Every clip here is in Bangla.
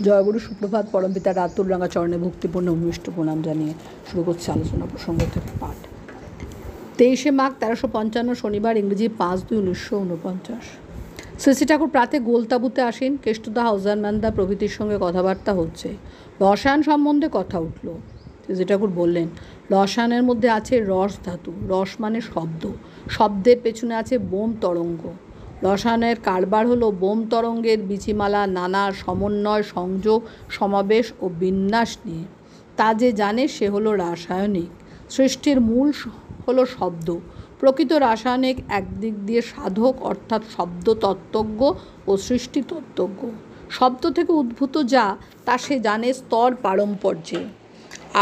জয়গুরু সুপ্রভাত। পরমপিতা রাতুল রাঙা চরণে ভক্তিপূর্ণ ভূমিষ্ঠ প্রণাম জানিয়ে শুরু করছে আলোচনা প্রসঙ্গ থেকে পাঠ। 23শে মাঘ 1355 শনিবার, ইংরেজি 5/2/1949। শ্রী ঠাকুর প্রাতে গোলতাবুতে আসেন। কেষ্টদা, হাউজারম্যানদা প্রভৃতির সঙ্গে কথাবার্তা হচ্ছে। রসায়ন সম্বন্ধে কথা উঠল। শ্রী ঠাকুর বললেন, রসায়নের মধ্যে আছে রস ধাতু। রস মানে শব্দ, শব্দের পেছনে আছে বোম তরঙ্গ। রসায়নের কারবার হলো বোম তরঙ্গের বীচিমালা নানা সমন্বয়, সংযোগ, সমাবেশ ও বিন্যাস নিয়ে। তা যে জানে সে হলো রাসায়নিক। সৃষ্টির মূল হলো শব্দ। প্রকৃত রাসায়নিক একদিক দিয়ে সাধক, অর্থাৎ শব্দ তত্ত্বজ্ঞ ও সৃষ্টি তত্ত্বজ্ঞ। শব্দ থেকে উদ্ভূত যা, তা সে জানে স্তর পারম্পর্যে।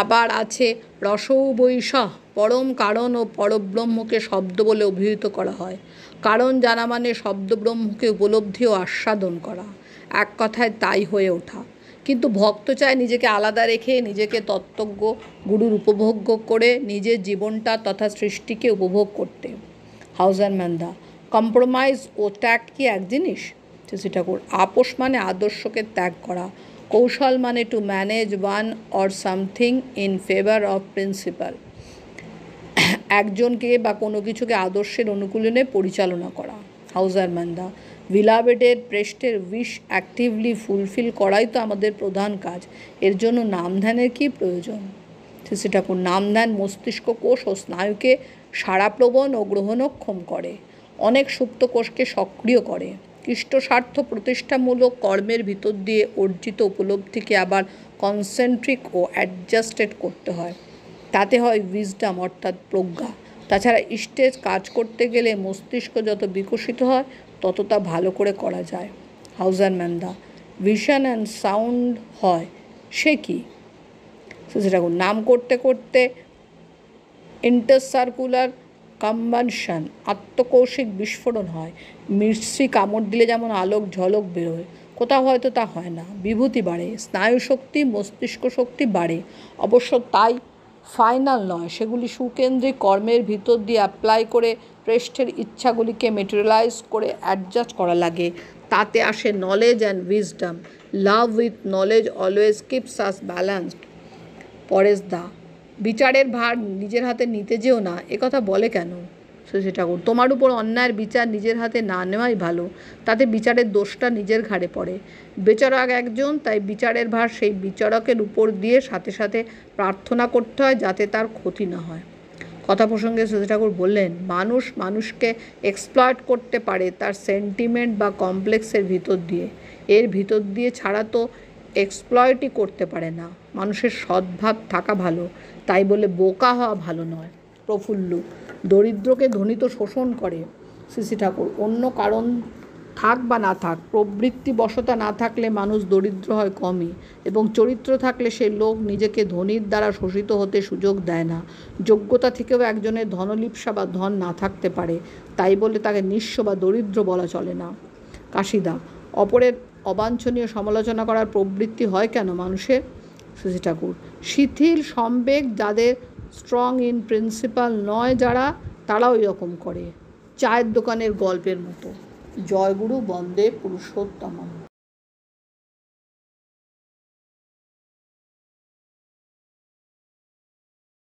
আবার আছে রসৌবৈশঃ, পরম কারণ ও পরব্রহ্মকে শব্দ বলে অভিহিত করা হয়। কারণ জানা মানে শব্দব্রহ্মকে উপলব্ধি ও আস্বাদন করা, এক কথায় তাই হয়ে ওঠা। কিন্তু ভক্ত চায় নিজেকে আলাদা রেখে, নিজেকে তত্ত্বজ্ঞ গুরুর উপভোগ্য করে নিজের জীবনটা তথা সৃষ্টিকে উপভোগ করতে। হাউজারম্যানদা, কম্প্রোমাইজ ও ত্যাগ কি এক জিনিস? শ্রী ঠাকুর, আপোষ মানে আদর্শকে ত্যাগ করা। কৌশল মানে to manage one or something in favour of principal. একজনকে বা কোনো কিছুকে আদর্শের অনুকূলনে পরিচালনা করা। হাউজারম্যানদা, বিলাভেডের প্রেস্টের উইশ অ্যাক্টিভলি ফুলফিল করাই তো আমাদের প্রধান কাজ। এর জন্য নাম ধ্যানের কী প্রয়োজন? শ্রী ঠাকুর, নাম ধ্যান মস্তিষ্ক কোষ ও স্নায়ুকে সাড়াপ্রবণ ও গ্রহণক্ষম করে, অনেক সুপ্ত কোষকে সক্রিয় করে। ইষ্টস্বার্থ প্রতিষ্ঠামূলক কর্মের ভিতর দিয়ে অর্জিত উপলব্ধিকে আবার কনসেন্ট্রিক ও অ্যাডজাস্টেড করতে হয়। তাতে হয় উইজডম, অর্থাৎ প্রজ্ঞা। তাছাড়া ইষ্টের কাজ করতে গেলে মস্তিষ্ক যত বিকশিত হয় তত তা ভালো করে করা যায়। হাউজারম্যানদা, ভিশন অ্যান্ড সাউন্ড হয়, সে কি? সেটা নাম করতে করতে ইন্টারসার্কুলার কম্বানশন, আত্মকৌশিক বিস্ফোরণ হয়। মিশ্রি কামড় দিলে যেমন আলোক ঝলক বেরোয়, কোথাও হয়তো তা হয় না। বিভূতি বাড়ে, স্নায়ু শক্তি, মস্তিষ্ক শক্তি বাড়ে। অবশ্য তাই ফাইনাল নয়, সেগুলি সুকেন্দ্রিক কর্মের ভিতর দিয়ে অ্যাপ্লাই করে প্রেষ্ঠের ইচ্ছাগুলিকে মেটেরিয়ালাইজ করে অ্যাডজাস্ট করা লাগে। তাতে আসে knowledge and wisdom. Love with knowledge always keeps us balanced. পরেশদা, বিচারের ভার নিজের হাতে নিতে যেও না, একথা বলে কেন? শশী ঠাকুর, তোমার উপর অন্যায়ের বিচার নিজের হাতে না নেওয়াই ভালো। তাতে বিচারের দোষটা নিজের ঘাড়ে পড়ে। বিচারক একজন, তাই বিচারের ভার সেই বিচারকের উপর দিয়ে সাথে সাথে প্রার্থনা করতে হয় যাতে তার ক্ষতি না হয়। কথা প্রসঙ্গে শশী ঠাকুর বললেন, মানুষ মানুষকে এক্সপ্লয়েট করতে পারে তার সেন্টিমেন্ট বা কমপ্লেক্সের ভিতর দিয়ে। এর ভিতর দিয়ে ছাড়া তো এক্সপ্লয়েটই করতে পারে না। মানুষের সদ্ভাব থাকা ভালো, তাই বলে বোকা হওয়া ভালো নয়। প্রফুল্ল, দরিদ্রকে ধনী তো শোষণ করে। শ্রী ঠাকুর, অন্য কারণ থাক বা না থাক, প্রবৃত্তিবশতা না থাকলে মানুষ দরিদ্র হয় কমই, এবং চরিত্র থাকলে সে লোক নিজেকে ধনীর দ্বারা শোষিত হতে সুযোগ দেয় না। যোগ্যতা থেকেও একজনের ধনলিপ্সা বা ধন না থাকতে পারে, তাই বলে তাকে নিঃস্ব বা দরিদ্র বলা চলে না। কাশিদা, অপরের অবাঞ্ছনীয় সমালোচনা করার প্রবৃত্তি হয় কেন মানুষের? শশী ঠাকুর, শিথিল সম্বেগ যাদের, স্ট্রং ইন প্রিন্সিপাল নয় যারা, তারা ওই রকম করে। চায়ের দোকানের গল্পের মতো। জয়গুরু বন্দে পুরুষোত্তমম।